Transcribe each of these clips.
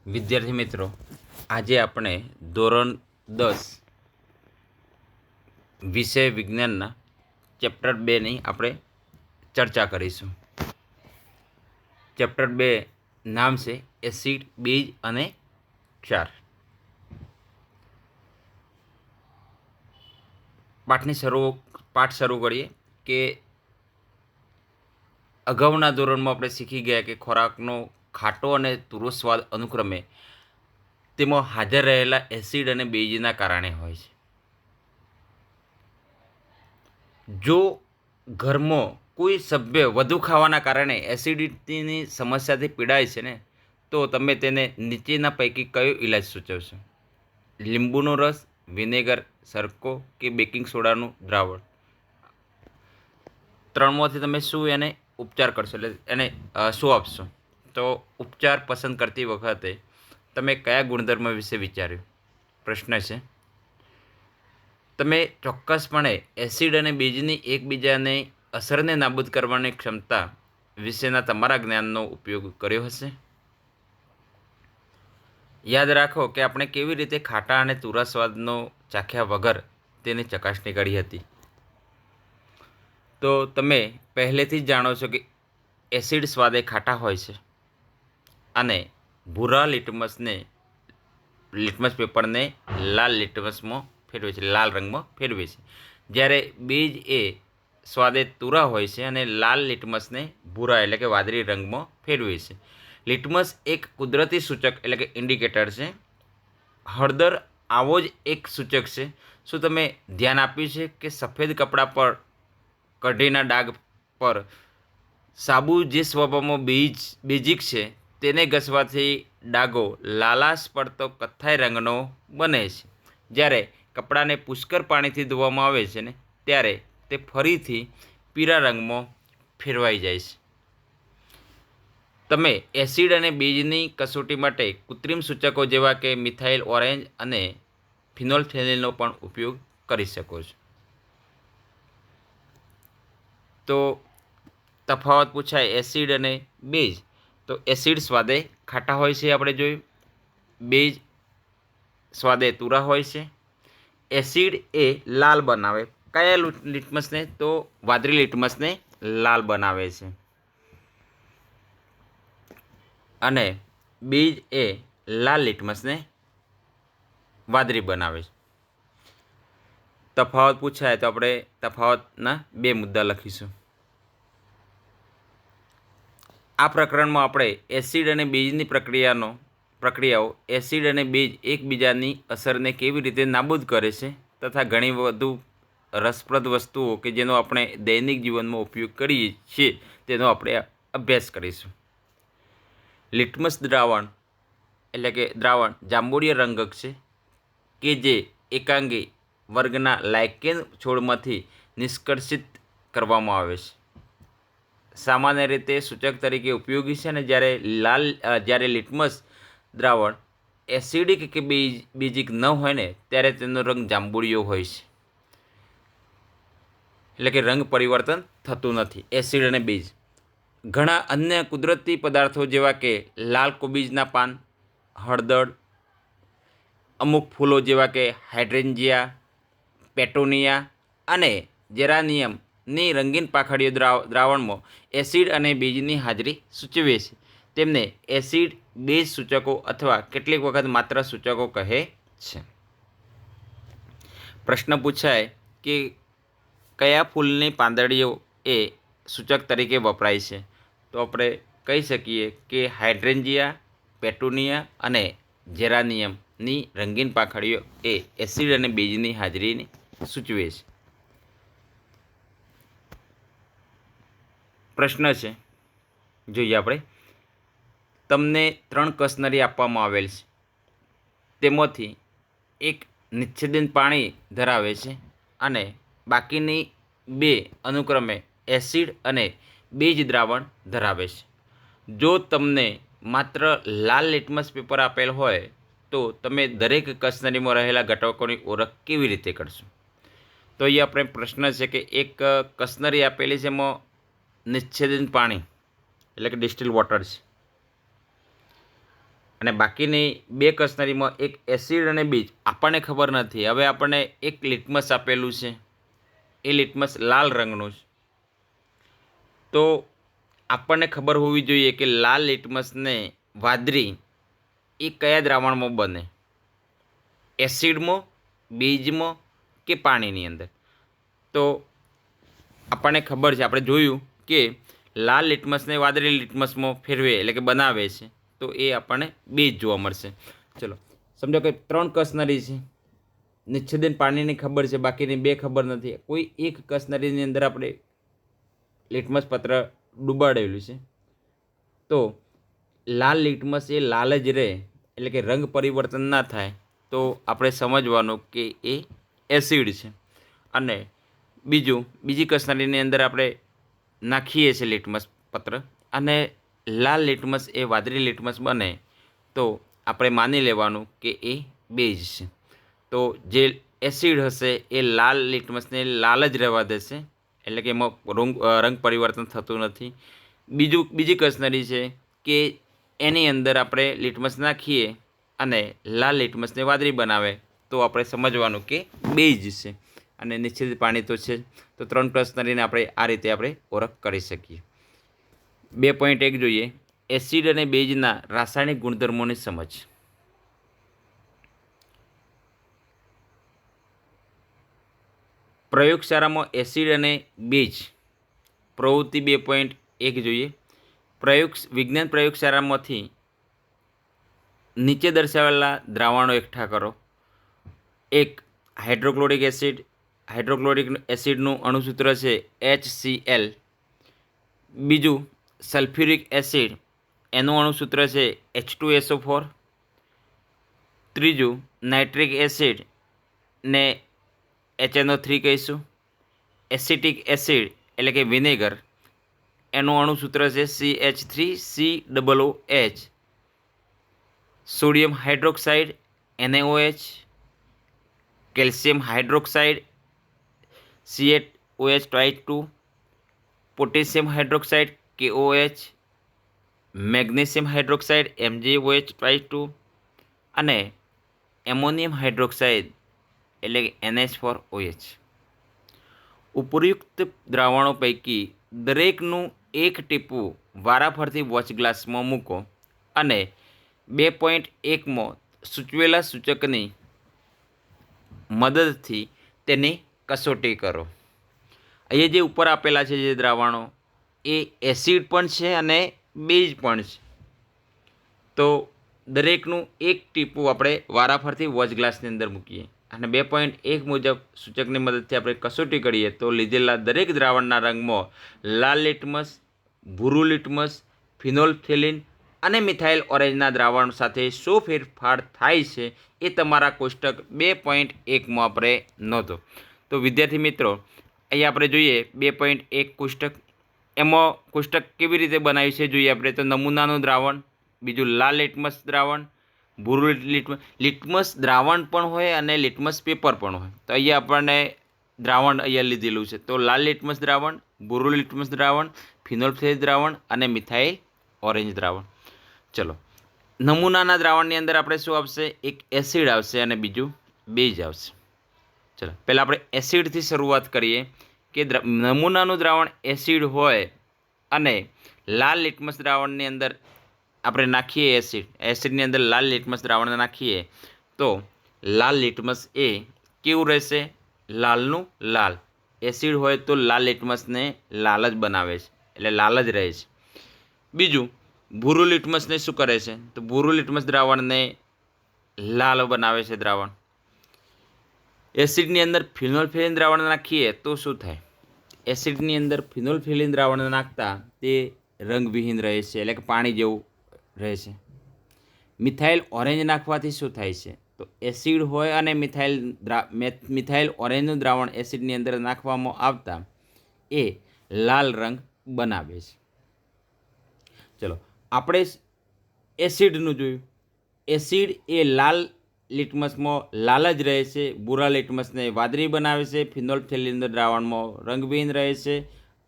વિદ્યાર્થી મિત્રો, આજે આપણે ધોરણ 10 વિષય વિજ્ઞાનના ચેપ્ટર 2ની આપણે ચર્ચા કરીશું. ચેપ્ટર 2 નામ છે એસિડ, બેઝ અને ક્ષાર. પાઠ શરૂ કરીએ કે અગાઉના ધોરણમાં આપણે શીખી ગયા કે ખોરાકનો ખાટો અને તુરો સ્વાદ અનુક્રમે તેમાં હાજર રહેલા એસિડ અને બેઝના કારણે હોય છે. જો ઘરમાં કોઈ સભ્ય વધુ ખાવાના કારણે એસિડિટીની સમસ્યાથી પીડાય છે ને, તો તમે તેને નીચેના પૈકી કયો ઇલાજ સૂચવશો? લીંબુનો રસ, વિનેગર, સરકો કે બેકિંગ સોડાનું દ્રાવણ? ત્રણમાંથી તમે શું એને ઉપચાર કરશો, એટલે એને શું આપશો? તો ઉપચાર પસંદ કરતી વખતે તમે કયા ગુણધર્મ વિશે વિચાર્યું? પ્રશ્ન છે. તમે ચોક્કસપણે એસિડ અને બેઝની એકબીજાને અસરને નાબૂદ કરવાની ક્ષમતા વિશેના તમારા જ્ઞાનનો ઉપયોગ કર્યો હશે. યાદ રાખો કે આપણે કેવી રીતે ખાટા અને તુરા સ્વાદનો ચાખ્યા વગર તેની ચકાસણી કરી હતી. તો તમે પહેલેથી જ જાણો છો કે એસિડ સ્વાદે ખાટા હોય છે અને ભૂરા લિટમસ પેપરને લાલ લિટમસમાં ફેરવે છે, લાલ રંગમાં ફેરવે છે. જ્યારે બેઝ એ સ્વાદે તુરા હોય છે અને લાલ લિટમસને ભૂરા એટલે કે વાદળી રંગમાં ફેરવે છે. લિટમસ એક કુદરતી સૂચક એટલે કે ઇન્ડિકેટર છે. હળદર આવો જ એક સૂચક છે. શું તમે ધ્યાન આપ્યું છે કે સફેદ કપડા પર કઢીના ડાઘ પર સાબુ જે સ્વભાવમાં બેઝિક છે તેને ઘસવાથી ડાઘો લાલાશ પડતો કથ્થાઈ રંગનો બને છે. જ્યારે કપડાને પુષ્કળ પાણીથી ધોવામાં આવે છે ને, ત્યારે તે ફરીથી પીળા રંગમાં ફેરવાઈ જાય છે. તમે એસિડ અને બેઝની કસોટી માટે કૃત્રિમ સૂચકો જેવા કે મિથાઇલ ઓરેન્જ અને ફિનોલ્ફથેનીનનો પણ ઉપયોગ કરી શકો છો. તો તફાવત પૂછાય એસિડ અને બેઝ, તો એસિડ સ્વાદે ખાટા હોય છે આપણે જોયું, બેઝ સ્વાદે તુરા હોય છે. એસિડ એ લાલ બનાવે, કયા લિટમસને? તો વાદળી લિટમસને લાલ બનાવે છે. અને બેઝ એ લાલ લિટમસને વાદળી બનાવે છે. તફાવત પૂછાય તો આપણે તફાવતના 2 મુદ્દા લખીશું. આ પ્રકરણમાં આપણે એસિડ અને બેઝની પ્રક્રિયાઓ એસિડ અને બેઝ એકબીજાની અસરને કેવી રીતે નાબૂદ કરે છે તથા ઘણી વધુ રસપ્રદ વસ્તુઓ કે જેનો આપણે દૈનિક જીવનમાં ઉપયોગ કરીએ છીએ તેનો આપણે અભ્યાસ કરીશું. લિટમસ દ્રાવણ એટલે કે દ્રાવણ જાંબુડિયા રંગક છે કે જે એકાંગી વર્ગના લાઇકેન છોડમાંથી નિષ્કર્ષિત કરવામાં આવે છે. સામાન્ય રીતે સૂચક તરીકે ઉપયોગી છે. અને જ્યારે લિટમસ દ્રાવણ એસિડિક કે બેઝિક ન હોય ને, ત્યારે તેનો રંગ જાંબુડિયો હોય છે, એટલે કે રંગ પરિવર્તન થતું નથી. એસિડ અને બેઝ ઘણા અન્ય કુદરતી પદાર્થો જેવા કે લાલ કોબીજના પાન, હળદર, અમુક ફૂલો જેવા કે હાઇડ્રેન્જિયા, પેટોનિયા અને જેરાનિયમની રંગીન પાંખડીઓ દ્રાવણમાં એસિડ અને બેઝની હાજરી સૂચવે છે. તેમને એસિડ બેઝ સૂચકો અથવા કેટલીક વખત માત્ર સૂચકો કહે છે. પ્રશ્ન પૂછાય કે કયા ફૂલની પાંદડીઓ એ સૂચક તરીકે વપરાય છે? તો આપણે કહી શકીએ કે હાઇડ્રેન્જિયા, પેટુનિયા અને જેરાનિયમની રંગીન પાંખડીઓ એ એસિડ અને બેઝની હાજરીને સૂચવે છે. પ્રશ્ન છે, જોઈએ આપણે. તમને 3 કસનરી આપવામાં આવેલ છે. તેમાંથી એક નિચ્છેદન પાણી ધરાવે છે અને બાકીની 2 અનુક્રમે એસિડ અને બેઝ દ્રાવણ ધરાવે છે. જો તમને માત્ર લાલ લિટમસ પેપર આપેલ હોય તો તમે દરેક કસનરીમાં રહેલા ઘટકોની ઓળખ કેવી રીતે કરશો? તો અહીંયા આપણે પ્રશ્ન છે કે એક કસનરી આપેલી છે, એમાં નિચ્છેદન પાણી એટલે કે ડિસ્ટિલ વોટર છે અને બાકીની 2 કસનરીમાં એક એસિડ અને બેઝ આપણને ખબર નથી. હવે આપણને એક લિટમસ આપેલું છે, એ લિટમસ લાલ રંગનું છે. તો આપણને ખબર હોવી જોઈએ કે લાલ લિટમસને વાદળી એ કયા દ્રાવણમાં બને, એસિડમાં, બેઝમાં કે પાણીની અંદર. તો આપણને ખબર છે, આપણે જોયું કે લાલ લિટમસને વાદળી લિટમસમાં ફેરવે એટલે કે બનાવે છે, તો એ આપણને બેઝ જોવા મળશે. ચલો સમજો કે 3 કસનરી છે, નિચ્છેદન પાણીની ખબર છે, બાકીની 2 ખબર નથી. કોઈ એક કસનરીની અંદર આપણે લિટમસ પત્ર ડૂબાડેલું છે, તો લાલ લિટમસ એ લાલ જ રહે, એટલે કે રંગ પરિવર્તન ના થાય, તો આપણે સમજવાનું કે એ એસિડ છે. અને બીજી કસનરીની અંદર આપણે નાખીએ છીએ લિટમસ પત્ર અને લાલ લિટમસ એ વાદળી લિટમસ બને, તો આપણે માની લેવાનું કે એ બેઝ છે. તો જે એસિડ હશે એ લાલ લિટમસને લાલ જ રહેવા દેશે, એટલે કે એમાં રંગ પરિવર્તન થતું નથી. બીજી કસનરી છે કે એની અંદર આપણે લિટમસ નાખીએ અને લાલ લિટમસને વાદળી બનાવે, તો આપણે સમજવાનું કે બેઝ છે. અને નિશ્ચિત પાણી તો છે. તો 3 કસનરીને આપણે આ રીતે આપણે ઓળખ કરી શકીએ. 2.1 જોઈએ, એસિડ અને બેઝના રાસાયણિક ગુણધર્મોની સમજ. પ્રયોગશાળામાં એસિડ અને બેઝ પ્રવૃત્તિ 2.1 જોઈએ. વિજ્ઞાન પ્રયોગશાળામાંથી નીચે દર્શાવેલા દ્રાવણો એકઠા કરો. 1. Hydrochloric acid. હાઇડ્રોક્લોરિક એસિડનું અણુસૂત્ર છે HCl. 2. સલ્ફ્યુરિક એસિડ, એનું અણુસૂત્ર છે H2SO4. 3. નાઇટ્રિક એસિડ ને HNO3 કહીશું. એસિટિક એસિડ એટલે કે વિનેગર, એનું અણુસૂત્ર છે CH3COOH. Sodium hydroxide NaOH. Calcium hydroxide CaOH2. Potassium hydroxide KOH. Magnesium hydroxide MgOH2. અને એમોનિયમ હાઇડ્રોક્સાઇડ એટલે કે NH4OH. ઉપયુક્ત દ્રાવણો પૈકી દરેકનું એક ટીપું વારાફરતી વોચ ગ્લાસમાં મૂકો અને 2.1માં સૂચવેલા સૂચકની મદદથી તેની કસોટી કરો. અહીંયા જે ઉપર આપેલા છે જે દ્રાવણો, એ એસિડ પણ છે અને બેઝ પણ છે. તો દરેકનું એક ટીપું આપણે વારાફરતી વોચ ગ્લાસની અંદર મૂકીએ અને 2.1 મુજબ સૂચકની મદદથી આપણે કસોટી કરીએ, તો લીધેલા દરેક દ્રાવણના રંગમાં લાલ લિટમસ, ભૂરું લિટમસ, ફિનોલ્ફથેલિન અને મિથાઇલ ઓરેન્જના દ્રાવણ સાથે શું ફેરફાર થાય છે એ તમારા કોષ્ટક 2.1માં આપણે નોંધો. તો વિદ્યાર્થી મિત્રો, અહીંયા આપણે જોઈએ 2.1 કોષ્ટક. એમાં કોષ્ટક કેવી રીતે બનાવ્યું છે જોઈએ આપણે. તો નમૂનાનું દ્રાવણ, બીજું લાલ લિટમસ દ્રાવણ, ભૂરું લિટમસ દ્રાવણ પણ હોય અને લિટમસ પેપર પણ હોય. તો અહીંયા આપણને દ્રાવણ અહીંયા લીધેલું છે. તો લાલ લિટમસ દ્રાવણ, ભૂરું લિટમસ દ્રાવણ, ફિનોલ્ફથેલિન દ્રાવણ અને મિથાઇલ ઓરેન્જ દ્રાવણ. ચલો, નમૂનાના દ્રાવણની અંદર આપણે શું આવશે? એક એસિડ આવશે અને બીજું બેઝ આવશે. ચલો, પહેલાં આપણે એસિડથી શરૂઆત કરીએ કે નમૂનાનું દ્રાવણ એસિડ હોય અને લાલ લિટમસ દ્રાવણની અંદર આપણે નાખીએ એસિડની અંદર લાલ લિટમસ દ્રાવણ નાખીએ, તો લાલ લિટમસ એ કેવું રહેશે? લાલનું લાલ. એસિડ હોય તો લાલ લિટમસને લાલ જ બનાવે છે, એટલે લાલ જ રહે છે. બીજું, ભૂરું લિટમસને શું કરે છે? તો ભૂરું લિટમસ દ્રાવણને લાલ બનાવે છે દ્રાવણ. એસિડની અંદર ફિનોલ્ફથેલિન દ્રાવણ નાખીએ તો શું થાય? એસિડની અંદર ફિનોલ્ફથેલિન દ્રાવણ નાખતા તે રંગવિહીન રહે છે, એટલે કે પાણી જેવું રહે છે. મિથાઇલ ઓરેન્જ નાખવાથી શું થાય છે? તો એસિડ હોય અને મિથાઇલ ઓરેન્જનું દ્રાવણ એસિડની અંદર નાખવામાં આવતા એ લાલ રંગ બનાવે છે. ચલો, આપણે એસિડનું જોયું. એસિડ એ લાલ લિટમસમાં લાલ જ રહે છે, ભૂરા લિટમસને વાદળી બનાવે છે, ફિનોલ્ફથેલિન દ્રાવણમાં રંગવિહીન રહે છે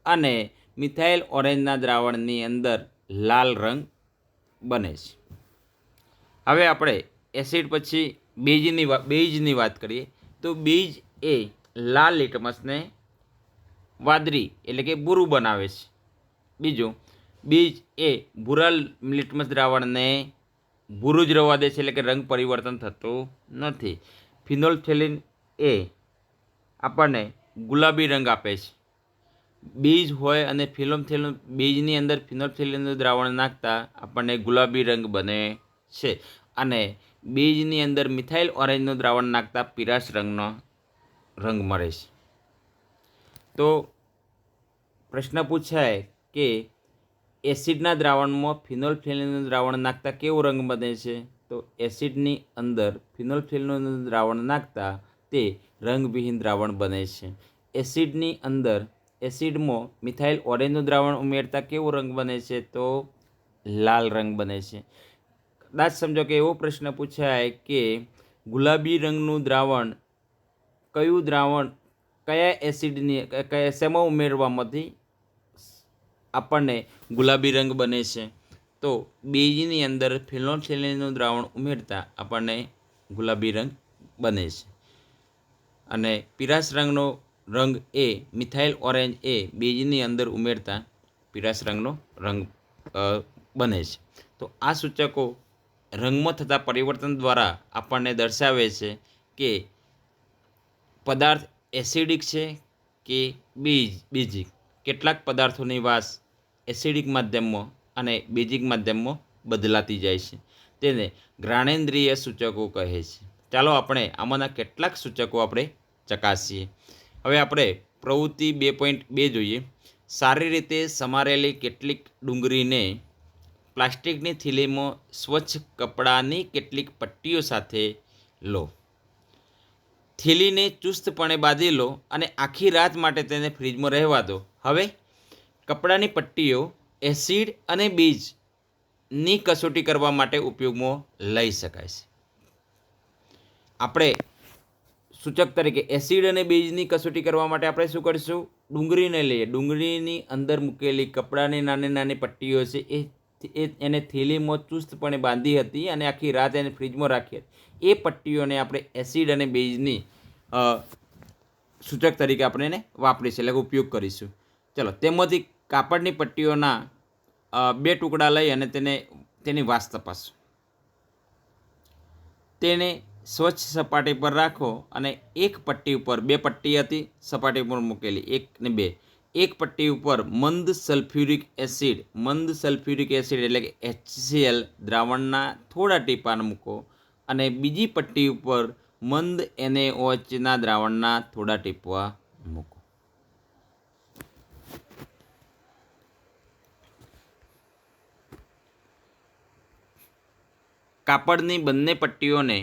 અને મિથાઇલ ઓરેન્જના દ્રાવણની અંદર લાલ રંગ બને છે. હવે આપણે એસિડ પછી બેઝની વાત કરીએ તો બેઝ એ લાલ લિટમસને વાદળી એટલે કે ભૂરું બનાવે છે. બીજું, બીજ એ ભૂરા લિટમસ દ્રાવણને ભૂરું જ રહેવા દે છે એટલે કે રંગ પરિવર્તન થતું નથી. ફિનોલ્ફથેલિન એ આપણને ગુલાબી રંગ આપે છે. બીજ હોય અને ફિનોલ્ફથેલિન બીજની અંદર ફિનોલ્ફથેલિનનું દ્રાવણ નાખતા આપણને ગુલાબી રંગ બને છે અને બીજની અંદર મિથાઇલ ઓરેન્જનું દ્રાવણ નાખતા પીળાશ રંગનો રંગ મળે છે. તો પ્રશ્ન પૂછાય કે એસિડના દ્રાવણમાં ફિનોલ્ફથેલિનનું દ્રાવણ નાખતા કેવો રંગ બને છે? તો એસિડની અંદર ફિનોલ્ફથેલિનનું દ્રાવણ નાખતા તે રંગવિહીન દ્રાવણ બને છે. એસિડની અંદર એસિડમાં મિથાઇલ ઓરેન્જનું દ્રાવણ ઉમેરતા કેવો રંગ બને છે? તો લાલ રંગ બને છે. કદાચ સમજો કે એવો પ્રશ્ન પૂછાય કે ગુલાબી રંગનું દ્રાવણ કયા એસિડની શેમાં ઉમેરવામાંથી આપણને ગુલાબી રંગ બને છે? તો બેઝની અંદર ફિનોલ્ફથેલિનનું દ્રાવણ ઉમેરતા આપણને ગુલાબી રંગ બને છે અને પીળાશ રંગનો રંગ એ મિથાઇલ ઓરેન્જ એ બેઝની અંદર ઉમેરતા પીળાશ રંગનો રંગ બને છે. તો આ સૂચકો રંગમાં થતા પરિવર્તન દ્વારા આપણને દર્શાવે છે કે પદાર્થ એસિડિક છે કે બેઝિક. કેટલાક પદાર્થોની વાસ એસિડિક માધ્યમમાં અને બેઝિક માધ્યમમાં બદલાતી જાય છે. તેને ઘ્રાણેન્દ્રિય સૂચકો કહે છે. ચાલો આપણે આમાંના કેટલાક સૂચકો આપણે ચકાસીએ. હવે આપણે પ્રવૃત્તિ 2.2 જોઈએ. સારી રીતે સમારેલી કેટલીક ડુંગળીને પ્લાસ્ટિકની થેલીમાં સ્વચ્છ કપડાની કેટલીક પટ્ટીઓ સાથે લો. થેલીને ચુસ્તપણે બાંધી લો અને આખી રાત માટે તેને ફ્રીજમાં રહેવા દો. હવે કપડાની પટ્ટીઓ એસિડ અને બેઝની કસોટી કરવા માટે ઉપયોગમાં લઈ શકાય છે. આપણે સૂચક તરીકે એસિડ અને બેઝની કસોટી કરવા માટે આપણે શું કરીશું? ડુંગળીને લઈએ. ડુંગળીની અંદર મૂકેલી કપડાની નાની નાની પટ્ટીઓ છે એને થેલીમાં ચુસ્તપણે બાંધી હતી અને આખી રાત એને ફ્રીજમાં રાખી હતી. એ પટ્ટીઓને આપણે એસિડ અને બેઝની સૂચક તરીકે આપણે એને વાપરીશું એટલે કે ઉપયોગ કરીશું. ચલો, તેમાંથી કાપડની પટ્ટીઓના 2 ટુકડા લઈ અને તેની વાસ તપાસો. તેને સ્વચ્છ સપાટી પર રાખો અને એક પટ્ટી ઉપર 2 પટ્ટી હતી સપાટી પર મૂકેલી 1 ને 2. એક પટ્ટી ઉપર મંદ સલ્ફ્યુરિક એસિડ એટલે કે HCl દ્રાવણના થોડા ટીપાં મૂકો અને બીજી પટ્ટી ઉપર મંદ NaOHના દ્રાવણના થોડા ટીપાં મૂકો. કાપડની બંને પટ્ટીઓને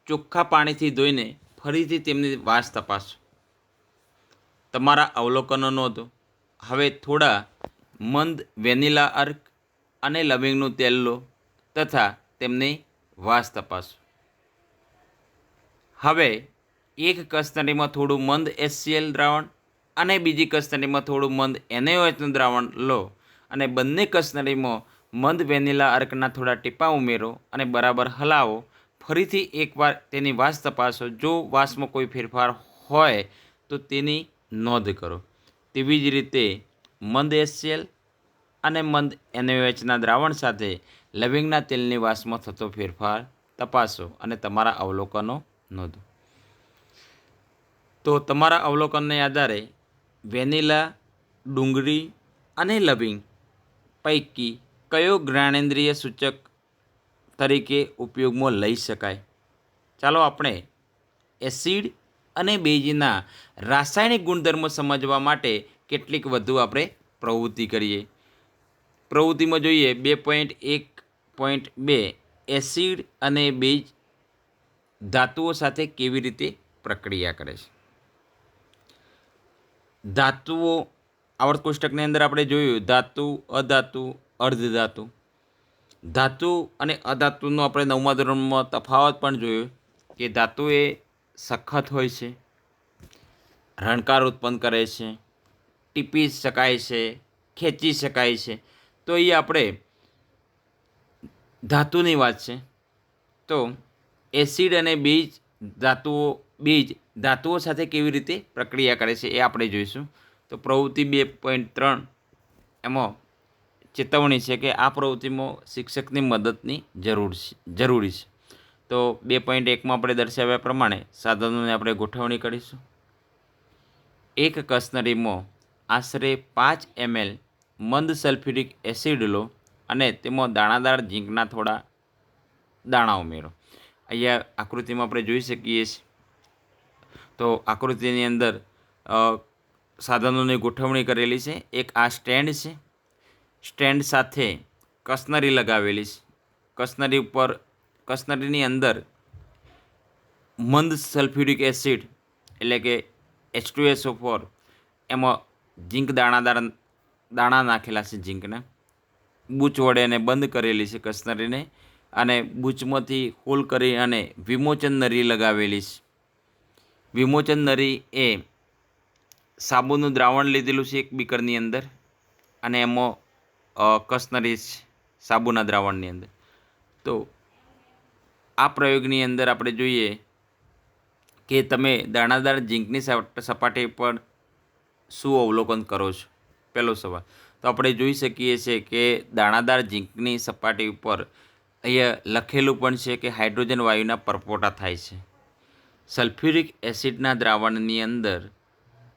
ચોખ્ખા પાણીથી ધોઈને ફરીથી તેમની વાસ તપાસો. તમારા અવલોકનો નોંધો. હવે થોડા મંદ વેનીલા અર્ક અને લવિંગનું તેલ લો તથા તેમની વાસ તપાસો. હવે એક કસનળીમાં થોડું મંદ HCl દ્રાવણ અને બીજી કસનળીમાં થોડું મંદ NaOHનું દ્રાવણ લો અને બંને કસનળીમાં મંદ વેનીલા અર્કના થોડા ટીપાં ઉમેરો અને બરાબર હલાવો. ફરીથી એકવાર તેની વાસ તપાસો. જો વાસમાં કોઈ ફેરફાર હોય તો તેની નોંધ કરો. તેવી જ રીતે મંદ HCl અને મંદ NaOHના દ્રાવણ સાથે લવિંગના તેલની વાસમાં થતો ફેરફાર તપાસો અને તમારા અવલોકનો નોંધો. તો તમારા અવલોકનને આધારે વેનીલા, ડુંગળી અને લવિંગ પૈકી કયો ઘ્રાણેન્દ્રિય સૂચક તરીકે ઉપયોગમાં લઈ શકાય? ચાલો આપણે એસિડ અને બેઝના રાસાયણિક ગુણધર્મો સમજવા માટે કેટલીક વધુ આપણે પ્રવૃત્તિ કરીએ. પ્રવૃત્તિમાં જોઈએ 2.1.2 એસિડ અને બેઝ ધાતુઓ સાથે કેવી રીતે પ્રક્રિયા કરે છે. ધાતુઓ આવર્ત કોષ્ટકની અંદર આપણે જોયું ધાતુ, અધાતુ, અર્ધધાતુ. ધાતુ અને અધાતુનો આપણે 9મા ધોરણમાં તફાવત પણ જોયો કે ધાતુ એ સખત હોય છે, રણકાર ઉત્પન્ન કરે છે, ટીપી શકાય છે, ખેંચી શકાય છે. તો એ આપણે ધાતુની વાત છે. તો એસિડ અને બીજ ધાતુઓ સાથે કેવી રીતે પ્રક્રિયા કરે છે એ આપણે જોઈશું. તો પ્રવૃત્તિ 2.3 એમાં ચેતવણી છે કે આ પ્રવૃત્તિમાં શિક્ષકની મદદની જરૂરી છે. તો 2.1માં આપણે દર્શાવ્યા પ્રમાણે સાધનોને આપણે ગોઠવણી કરીશું. એક કસનરીમાં આશરે 5 ml મંદ સલ્ફ્યુરિક એસિડ લો અને તેમાં દાણાદાર ઝીંકના થોડા દાણા ઉમેરો. અહીંયા આકૃતિમાં આપણે જોઈ શકીએ છીએ. તો આકૃતિની અંદર સાધનોની ગોઠવણી કરેલી છે. એક આ સ્ટેન્ડ છે. સ્ટેન્ડ સાથે કસનરી લગાવેલી છે. કસનરીની અંદર મંદ સલ્ફ્યુરિક એસિડ એટલે કે H2SO4 એમાં ઝીંક દાણા નાખેલા છે. ઝીંકના બૂચ વડે એને બંધ કરેલી છે કસનરીને, અને બૂચમાંથી હોલ કરી અને વિમોચન નળી લગાવેલી છે. વિમોચન નળી એ સાબુનું દ્રાવણ લીધેલું છે એક બીકરની અંદર, અને એમાં કસનરી સાબુના દ્રાવણની અંદર. તો આ પ્રયોગની અંદર આપણે જોઈએ કે તમે દાણાદાર ઝીંકની સપાટી પર શું અવલોકન કરો છો. પહેલો સવાલ તો આપણે જોઈ શકીએ છીએ કે દાણાદાર ઝીંકની સપાટી ઉપર અહીંયા લખેલું પણ છે કે હાઇડ્રોજન વાયુના પરપોટા થાય છે. સલ્ફ્યુરિક એસિડના દ્રાવણની અંદર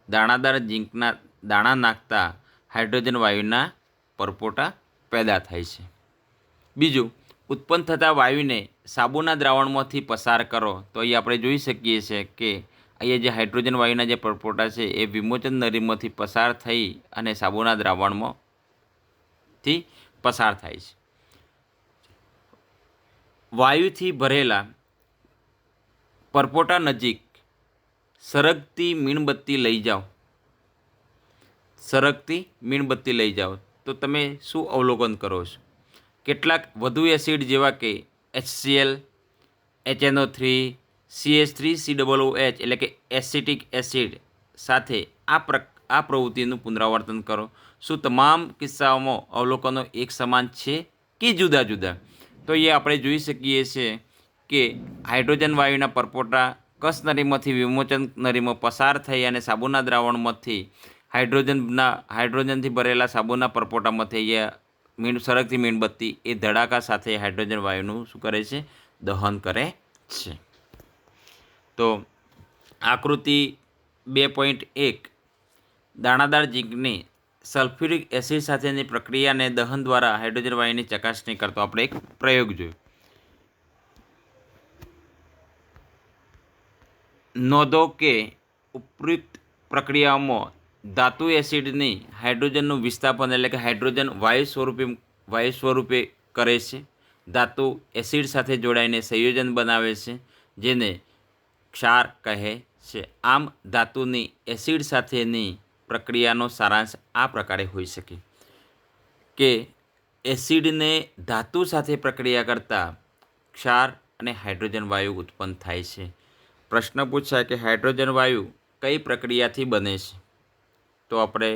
દાણાદાર ઝીંકના દાણા નાખતા હાઇડ્રોજન વાયુના પરપોટા પેદા થાય છે. બીજું, ઉત્પન્ન થતા વાયુને સાબુના દ્રાવણમાંથી પસાર કરો. તો અહીં આપણે જોઈ શકીએ છીએ કે અહીંયા જે હાઇડ્રોજન વાયુના જે પરપોટા છે એ વિમોચન નળીમાંથી પસાર થઈ અને સાબુના દ્રાવણમાંથી પસાર થાય છે. વાયુથી ભરેલા પરપોટા નજીક સરગતી મીણબત્તી લઈ જાઓ. તો તમે શું અવલોકન કરો છો? કેટલાક વધુ એસિડ જેવા કે HCl, HNO3, CH3COOH એટલે કે એસિટિક એસિડ સાથે આ પ્રવૃત્તિનું પુનરાવર્તન કરો. શું તમામ કિસ્સાઓમાં અવલોકનો એક સમાન છે કે જુદા જુદા? તો એ આપણે જોઈ શકીએ છીએ કે હાઇડ્રોજન વાયુના પરપોટા કસનળીમાંથી વિમોચન નળીમાં પસાર થઈ અને સાબુના દ્રાવણમાંથી હાઇડ્રોજનથી ભરેલા સાબુના પરપોટામાંથી અહીંયા સરગતી મીણબત્તી એ ધડાકા સાથે હાઇડ્રોજન વાયુનું શું કરે છે? દહન કરે છે. તો આકૃતિ 2.1 દાણાદાર ઝીંકની સલ્ફ્યુરિક એસિડ સાથેની પ્રક્રિયાને દહન દ્વારા હાઇડ્રોજન વાયુની ચકાસણી કરતો આપણે એક પ્રયોગ જોયો. નોંધો કે ઉપયુક્ત પ્રક્રિયાઓમાં ધાતુ એસિડની હાઇડ્રોજનનું વિસ્થાપન એટલે કે હાઇડ્રોજન વાયુ સ્વરૂપે કરે છે. ધાતુ એસિડ સાથે જોડાઈને સંયોજન બનાવે છે જેને ક્ષાર કહે છે. આમ ધાતુની એસિડ સાથેની પ્રક્રિયાનો સારાંશ આ પ્રકારે હોઈ શકે કે એસિડને ધાતુ સાથે પ્રક્રિયા કરતાં ક્ષાર અને હાઇડ્રોજન વાયુ ઉત્પન્ન થાય છે. પ્રશ્ન પૂછાય કે હાઇડ્રોજન વાયુ કઈ પ્રક્રિયાથી બને છે? તો આપણે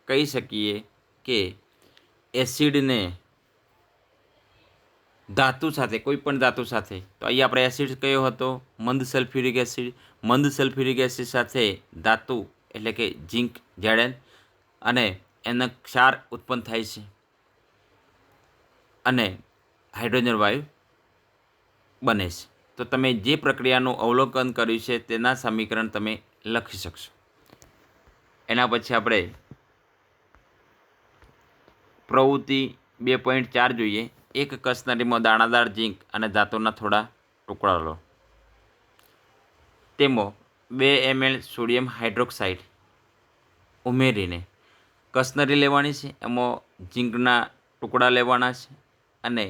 કહી શકીએ કે એસિડને ધાતુ સાથે, કોઈ પણ ધાતુ સાથે, તો અહીં આપણે એસિડ કયો હતો? મંદ સલ્ફ્યુરિક એસિડ. મંદ સલ્ફ્યુરિક એસિડ સાથે ધાતુ એટલે કે ઝીંક Zn અને એના ક્ષાર ઉત્પન્ન થાય છે અને હાઇડ્રોજન વાયુ બને છે. તો તમે જે પ્રક્રિયાનું અવલોકન કર્યું છે તેના સમીકરણ તમે લખી શકશો. એના પછી આપણે પ્રવૃત્તિ 2.4 જોઈએ. એક કસનરીમાં દાણાદાર ઝીંક અને ધાતુના થોડા ટુકડા લો. તેમાં 2 ml સોડિયમ હાઇડ્રોક્સાઇડ ઉમેરીને કસનરી લેવાની છે. એમાં ઝીંકના ટુકડા લેવાના છે અને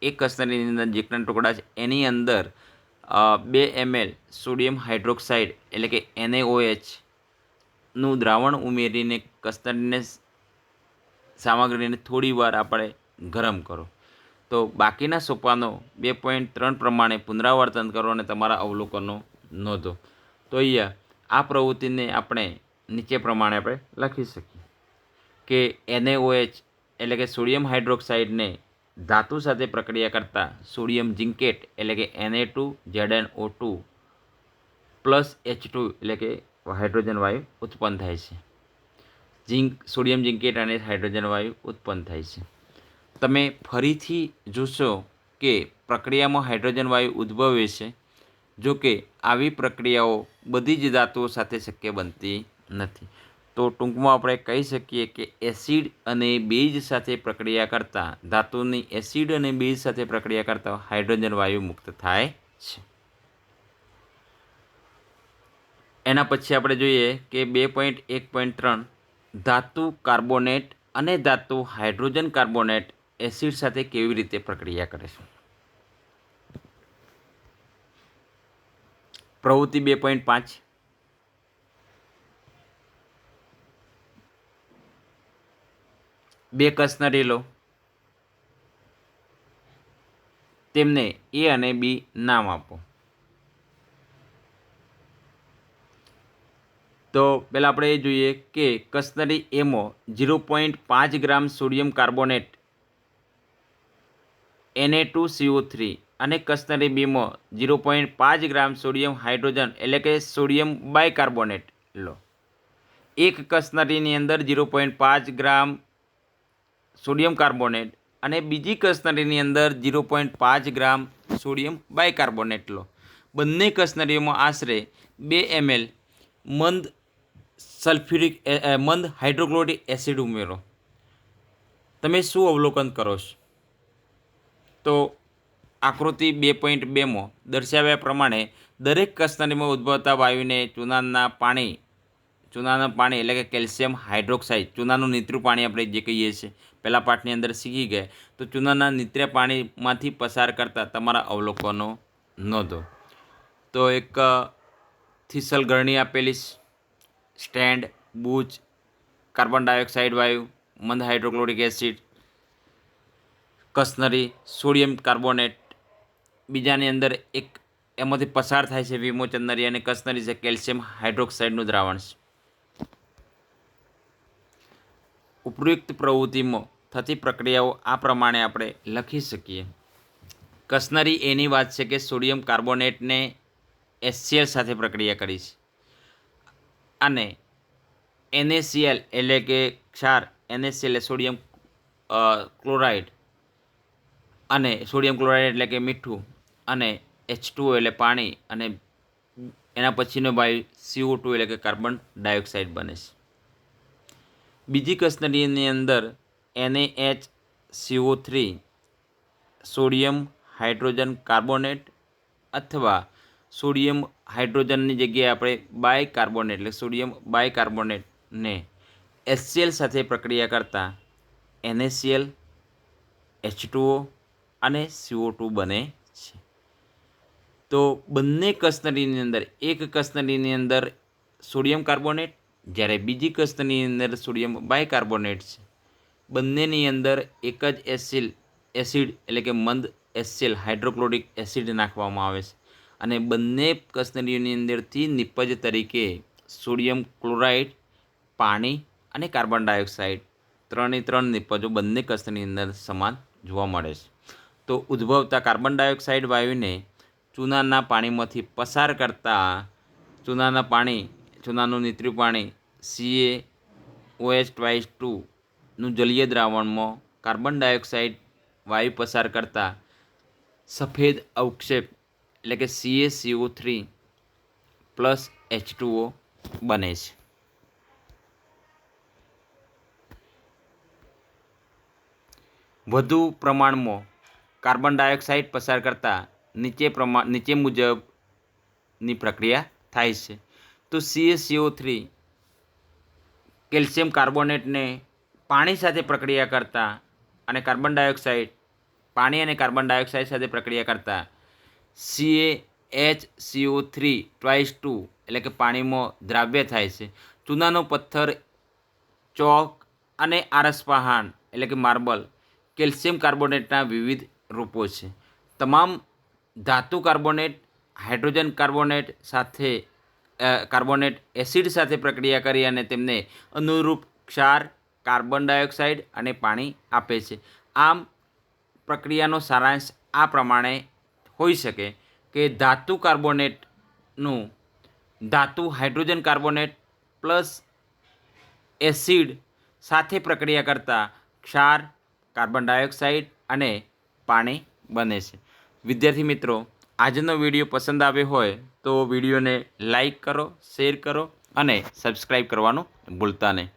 એક કસનરીની અંદર ઝીંકના ટુકડા છે એની અંદર 2 ml સોડિયમ હાઇડ્રોક્સાઇડ એટલે કે NaOH નું દ્રાવણ ઉમેરીને કસનરીને સામગ્રીને થોડી વાર આપણે ગરમ કરો. તો બાકીના સોપાનો 2.3 પ્રમાણે પુનરાવર્તન કરો અને તમારા અવલોકનો નોંધો. તો અહીંયા આ પ્રવૃત્તિને આપણે નીચે પ્રમાણે આપણે લખી શકીએ કે NaOH એટલે કે સોડિયમ હાઇડ્રોક્સાઇડને ધાતુ સાથે પ્રક્રિયા કરતા સોડિયમ ઝિંકેટ એટલે કે Na2ZnO2 પ્લસ H2 એટલે કે હાઇડ્રોજન વાયુ ઉત્પન્ન થાય છે. સોડિયમ ઝિંકેટ અને હાઇડ્રોજન વાયુ ઉત્પન્ન થાય છે. તમે ફરીથી જોશો કે પ્રક્રિયામાં હાઇડ્રોજન વાયુ ઉદ્ભવે છે. જો કે આવી પ્રક્રિયાઓ બધી જ ધાતુઓ સાથે શક્ય બનતી નથી. તો ટૂંકમાં આપણે કહી શકીએ કે એસિડ અને બેઝ સાથે પ્રક્રિયા કરતા ધાતુની એસિડ અને બેઝ સાથે પ્રક્રિયા કરતા હાઇડ્રોજન વાયુ મુક્ત થાય છે. એના પછી આપણે જોઈએ કે 2.1.3 ધાતુ કાર્બોનેટ અને ધાતુ હાઇડ્રોજન કાર્બોનેટ એસિડ સાથે કેવી રીતે પ્રક્રિયા કરે છે. પ્રવૃત્તિ 2.5 બે કસનરી લો, તેમને એ અને બી નામ આપો. તો પહેલાં આપણે એ જોઈએ કે કસનરી એમાં 0.5 ગ્રામ સોડિયમ કાર્બોનેટ Na2CO3 અને કસનરી બીમાં 0.5 ગ્રામ સોડિયમ હાઇડ્રોજન એટલે કે સોડિયમ બાયકાર્બોનેટ લો. એક કસનરીની અંદર 0.5 ગ્રામ સોડિયમ કાર્બોનેટ અને બીજી કસનરીની અંદર 0.5 ગ્રામ સોડિયમ બાયકાર્બોનેટ લો. બંને કસનરીઓમાં આશરે 2 ml મંદ હાઇડ્રોક્લોરિક એસિડ ઉમેરો. તમે શું અવલોકન કરો છો? તો આકૃતિ 2.2માં દર્શાવ્યા પ્રમાણે દરેક કસનરીમાં ઉદ્ભવતા વાયુને ચૂનાના પાણી એટલે કે કેલ્શિયમ હાઇડ્રોક્સાઇડ, ચૂનાનું નીતરું પાણી આપણે જે કહીએ છીએ, પહેલા પાઠની અંદર શીખી ગયા. તો ચૂનાના નીતરા પાણીમાંથી પસાર કરતા તમારા અવલોકનો નોંધો. તો એક થીસલ ગળણી આપેલી, સ્ટેન્ડ, બૂચ, કાર્બન ડાયોક્સાઇડ વાયુ, મંદ હાઇડ્રોક્લોરિક એસિડ, કસનરી સોડિયમ કાર્બોનેટ, બીજાની અંદર એક એમાંથી પસાર થાય છે વિમોચંદરી, અને કસનરી છે કેલ્શિયમ હાઇડ્રોક્સાઇડનું દ્રાવણ છે. ઉપયુક્ત પ્રવૃત્તિમાં થતી પ્રક્રિયાઓ આ પ્રમાણે આપણે લખી શકીએ. કસનરી એની વાત છે કે સોડિયમ કાર્બોનેટને HCl સાથે પ્રક્રિયા કરી છે અને NaCl એટલે કે ક્ષાર, NaCl સોડિયમ ક્લોરાઇડ અને સોડિયમ ક્લોરાઇડ એટલે કે મીઠું, અને H2O એટલે પાણી, અને એના પછીનો વાયુ CO2 એટલે કે કાર્બન ડાયોક્સાઇડ બને છે. બીજી કસનરીની અંદર NaHCO3 સોડિયમ હાઇડ્રોજન કાર્બોનેટ અથવા સોડિયમ હાઇડ્રોજનની જગ્યાએ આપણે બાયકાર્બોનેટ એટલે સોડિયમ બાયકાર્બોનેટને HCl સાથે પ્રક્રિયા કરતા NaCl, H2O અને CO2 બને છે. તો બંને કસનરીની અંદર એક કસનરીની અંદર સોડિયમ કાર્બોનેટ, જ્યારે બીજી કસનરીની અંદર સોડિયમ બાયકાર્બોનેટ છે. બંનેની અંદર એક જ એસિડ એટલે કે મંદ HCl હાઇડ્રોક્લોરિક એસિડ નાખવામાં આવે છે, અને બંને કસનરીઓની અંદરથી નિપજ તરીકે સોડિયમ ક્લોરાઇડ, પાણી અને કાર્બન ડાયોક્સાઇડ ત્રણ નિપજો બંને કસનરીની અંદર સમાન જોવા મળે છે. તો ઉદ્ભવતા કાર્બન ડાયોક્સાઇડ વાયુને ચૂનાના પાણીમાંથી પસાર કરતા ચૂનાનું નીતરું પાણી CaOH2 નું જલીય દ્રાવણમાં કાર્બન ડાયોક્સાઇડ વાયુ પસાર કરતા સફેદ અવક્ષેપ એટલે કે CaCO3 પ્લસ H2O બને છે. વધુ પ્રમાણમાં કાર્બન ડાયોક્સાઇડ પસાર કરતા નીચે મુજબની પ્રક્રિયા થાય છે. તો CaCO3 કેલ્શિયમ કાર્બોનેટને પાણી સાથે પ્રક્રિયા કરતા અને પાણી અને કાર્બન ડાયોક્સાઇડ સાથે પ્રક્રિયા કરતા CaHCO3 એટલે કે પાણીમાં દ્રાવ્ય થાય છે. ચૂનાનો પથ્થર, ચોક અને આરસપહાણ એટલે કે માર્બલ કેલ્શિયમ કાર્બોનેટના વિવિધ રૂપો છે. તમામ ધાતુ કાર્બોનેટ હાઇડ્રોજન કાર્બોનેટ એસિડ સાથે પ્રક્રિયા કરી અને તેમને અનુરૂપ ક્ષાર, કાર્બન ડાયોક્સાઇડ અને પાણી આપે છે. આમ પ્રક્રિયાનો સારાંશ આ પ્રમાણે હોઈ શકે કે ધાતુ કાર્બોનેટનું ધાતુ હાઇડ્રોજન કાર્બોનેટ પ્લસ એસિડ સાથે પ્રક્રિયા કરતાં ક્ષાર, કાર્બન ડાયોક્સાઇડ અને પાણી બને છે. વિદ્યાર્થી મિત્રો, આજનો વિડીયો પસંદ આવ્યો હોય તો વિડીયોને લાઈક કરો, શેર કરો અને સબસ્ક્રાઈબ કરવાનું ભૂલતા નહીં.